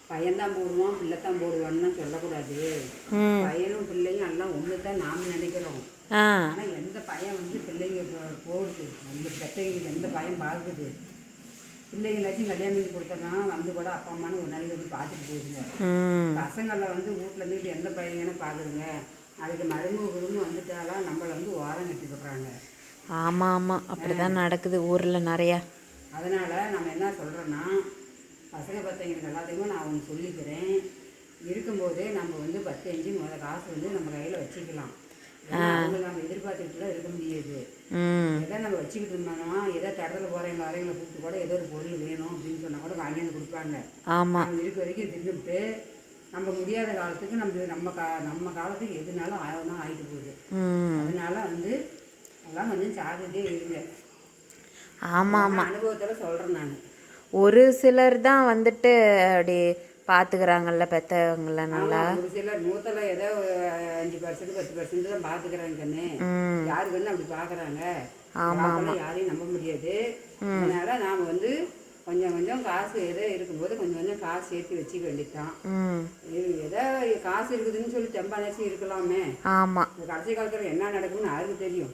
பையன்தான் போடுவான் பிள்ளைத்தான் போடுவான்னு சொல்லக்கூடாது. பையனும் பிள்ளையும் எல்லாம் ஒன்று தான் நாம் நினைக்கிறோம். ஆனால் எந்த பையன் வந்து பிள்ளைங்க போடுது, அந்த பெத்தைங்களுக்கு எந்த பையன் பார்க்குது? பிள்ளைங்களாச்சும் கல்யாணம் பண்ணி கொடுத்தனா வந்து கூட அப்பா அம்மானு ஒரு நாளைக்கு வந்து பார்த்துட்டு போயிடுங்க. பசங்களை வந்து வீட்டில் இருந்துட்டு எந்த பையங்கன்னு பார்க்குதுங்க. அதுக்கு மருமகளும் வந்துட்டாலாம் நம்மளை வந்து ஓரம் கட்டி விடுறாங்க. ஆமாம் ஆமாம், அப்படி தான் நடக்குது ஊரில் நிறையா. அதனால் நம்ம என்ன சொல்கிறோன்னா, பசங்க பசங்களுக்கு எல்லாத்தையுமே நான் ஒன்று சொல்லிக்கிறேன். இருக்கும்போதே நம்ம வந்து 10 முதல் காசு வந்து நம்ம கையில் வச்சுக்கலாம். அவங்க நம்ம எதிர்பார்த்துட்டுலாம் இருக்க முடியாது. எதை நம்ம வச்சுக்கிட்டு இருந்தோம்னா, ஏதோ தடத்தில் போகிறவங்க வரைங்களை கூப்பிட்டு கூட ஏதோ ஒரு பொருள் வேணும் அப்படின்னு சொன்னால் கூட வாங்கி வந்து கொடுப்பாங்க. நம்ம இருக்க வரைக்கும் தின்னுட்டு நம்ம முடியாத காலத்துக்கு நம்ம காலத்துக்கு எதுனாலும் ஆகணும் ஆகிட்டு போகுது. அதனால வந்து எல்லாம் கொஞ்சம் சாதிட்டே இருங்க. ஆமாம் ஆமாம், அனுபவத்தில் சொல்கிறேன் நான். ஒரு சிலர் தான் வந்துட்டு அப்படி பார்த்துக்கிறாங்கல்ல பெற்றவங்கள நல்லா. ஒரு சிலர் 100ல் ஏதோ 5% 10% தான் பார்த்துக்கிறாங்க கண்ணு. யாரு கண்ணு அப்படி பார்க்குறாங்க? யாரையும் நம்ப முடியாது. அதனால நாம் வந்து கொஞ்சம் கொஞ்சம் காசு ஏதோ இருக்கும்போது கொஞ்சம் கொஞ்சம் காசு சேர்த்து வச்சுக்க வேண்டியதுதான். ஏதோ காசு இருக்குதுன்னு சொல்லி தெம்பானேசி இருக்கலாமே. ஆமாம், கடைசி காலத்தில் என்ன நடக்கும்னு யாருக்கு தெரியும்?